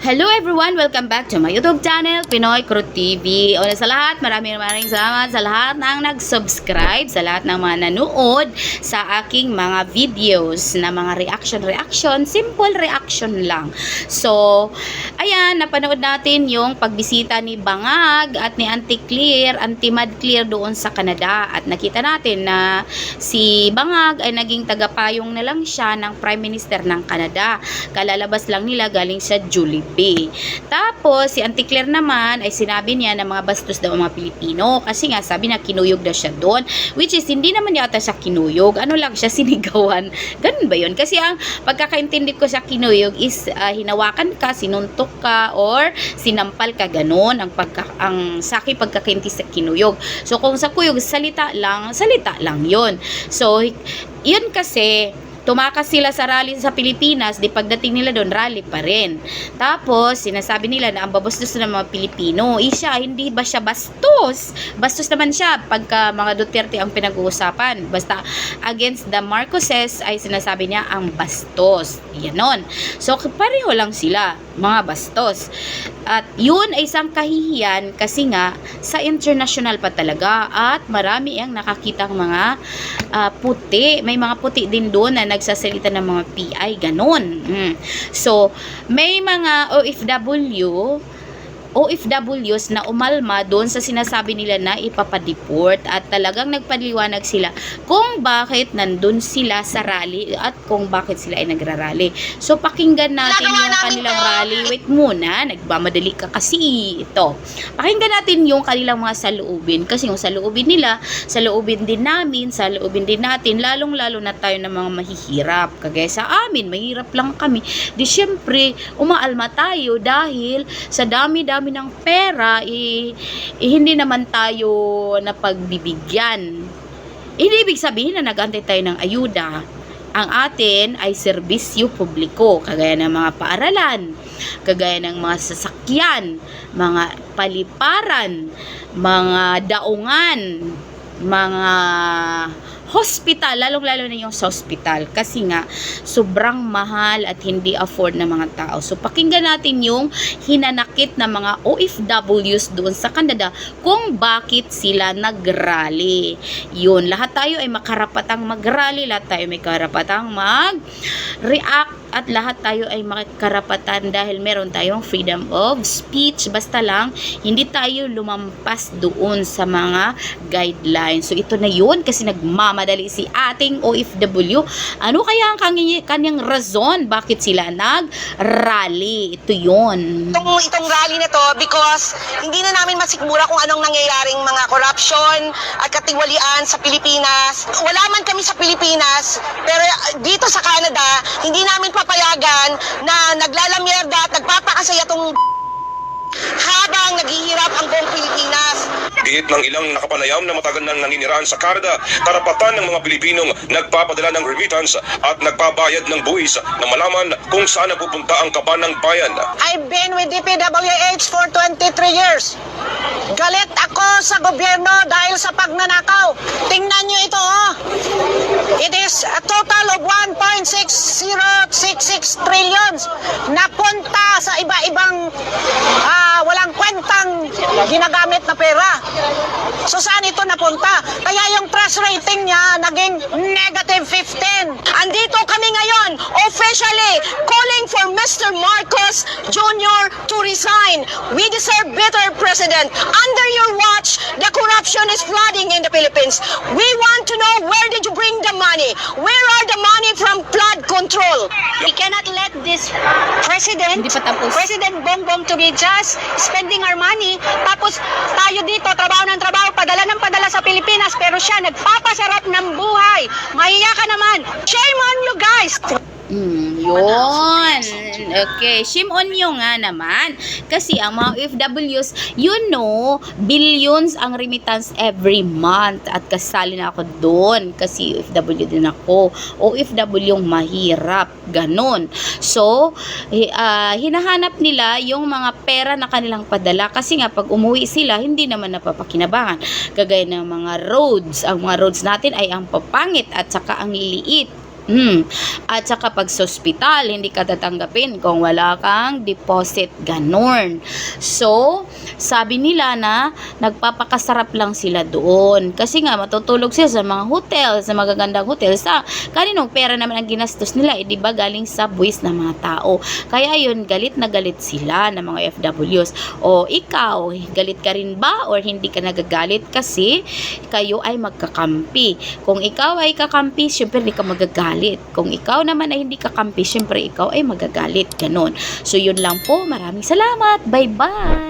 Hello everyone! Welcome back to my YouTube channel, Pinoy Crew TV. Una sa lahat, maraming salamat sa lahat ng nag-subscribe, sa lahat ng mga nanood sa aking mga videos na mga reaction, simple reaction lang. So, ayan, napanood natin yung pagbisita ni Bangag at ni Auntie Claire, Auntie Mad Claire doon sa Canada. At nakita natin na si Bangag ay naging tagapayong na lang siya ng Prime Minister ng Canada. Kalalabas lang nila galing sa Jollibee. Tapos, si Auntie Claire naman ay sinabi niya na mga bastos daw ang mga Pilipino kasi nga sabi na kinuyog daw siya doon, which is hindi naman yata siya kinuyog, ano lang siya, sinigawan. Ganun ba yun? Kasi ang pagkakaintindi ko sa kinuyog is hinawakan ka, sinuntok ka, or sinampal ka, ganun ang sa akin pagkakaintindi sa kinuyog. So kung sa kuyog, salita lang yun. So yun kasi tumakas sila sa rally sa Pilipinas, di pagdating nila doon, rally pa rin. Tapos, sinasabi nila na ang babastos ng mga Pilipino. Siya, hindi ba siya bastos? Bastos naman siya pagka mga Duterte ang pinag-uusapan. Basta, against the Marcoses, ay sinasabi niya ang bastos. Yanon. So, pareho lang sila, mga bastos. At yun ay isang kahihiyan kasi nga, sa international pa talaga at marami ang nakakitang mga puti. May mga puti din doon na nagsasalita ng mga PI, ganun. So, may mga OFWs na umalma doon sa sinasabi nila na ipapadeport at talagang nagpaliwanag sila kung bakit nandun sila sa rally at kung bakit sila ay nagrarally. So, pakinggan natin yung kanilang rally. Wait muna, nagmamadali ka kasi ito. Pakinggan natin yung kanilang mga saloobin kasi yung saloobin nila, saloobin din namin, saloobin din natin, lalong-lalo na tayo ng mga mahihirap. Kagaya sa amin, mahirap lang kami. Di syempre, umaalma tayo dahil sa dami-dami ng pera, hindi naman tayo napagbibigyan. Hindi ibig sabihin na nag-antay tayo ng ayuda. Ang atin ay serbisyo publiko, kagaya ng mga paaralan, kagaya ng mga sasakyan, mga paliparan, mga daungan, mga hospital, lalong-lalo na yung sa hospital kasi nga sobrang mahal at hindi afford ng mga tao. So pakinggan natin yung hinanakit ng mga OFWs doon sa Canada kung bakit sila nagrally. Yun, lahat tayo ay makarapatang magrally, lahat tayo may karapatang mag-react at lahat tayo ay makarapatan dahil meron tayong freedom of speech, basta lang hindi tayo lumampas doon sa mga guidelines. So ito na yun kasi nagmamadali si ating OFW. Ano kaya ang kanyang rason bakit sila nag-rally? Ito yun. Itong rally na to because hindi na namin masikmura kung anong nangyayaring mga corruption at katiwalian sa Pilipinas. Wala man kami sa Pilipinas, pero dito sa Canada, hindi namin papayagan na naglalamyerda at nagpapakasaya itong habang naghihirap ang buong Pilipinas. Giit ng ilang nakapanayam na matagal nang naninirahan sa Canada, karapatan ng mga Pilipinong nagpapadala ng remittance at nagpabayad ng buwis na malaman kung saan napupunta ang kaban ng bayan. I've been with DPWH for 23 years. Galit ako sa gobyerno dahil sa pagnanakaw. Tingnan nyo ito, oh. It is a total of 1.6066 trillions na punta sa iba-ibang walang kwentang ginagamit na pera. So saan ito napunta? Kaya yung trust rating niya naging -15. Andito kami ngayon officially calling for Mr. Marcos Jr. to resign. We deserve better, President. Under your watch, the corruption is flooding in the Philippines. We want to know, where did you bring the money? Where are the money from flood control? We cannot let this President Bongbong to be just spending our money, tapos tayo dito trabaho ng trabaho, padala ng padala sa Pilipinas, pero siya nagpapasarap ng buhay. Mahiya ka naman. Shame on you guys. Yun. Okay, shame on you nga naman. Kasi ang mga OFWs, billions ang remittance every month. At kasali na ako doon kasi OFW din ako. OFW yung mahirap. Ganon. So, hinahanap nila yung mga pera na kanilang padala kasi nga pag umuwi sila, hindi naman napapakinabangan. Kagaya ng mga roads. Ang mga roads natin ay ang papangit at saka ang liliit. At saka pag sa ospital, hindi ka tatanggapin kung wala kang deposit, ganon. So, sabi nila na nagpapakasarap lang sila doon. Kasi nga, matutulog sila sa mga hotel, sa magagandang hotel. Sa kaninong pera naman ang ginastos nila, di ba galing sa buwis ng mga tao. Kaya yun, galit na galit sila ng mga FWs. O ikaw, galit ka rin ba? Or hindi ka nagagalit kasi kayo ay magkakampi. Kung ikaw ay kakampi, syempre hindi ka magagalit. Kung ikaw naman ay hindi kakampi, syempre ikaw ay magagalit. Ganon. So, yun lang po. Maraming salamat. Bye-bye!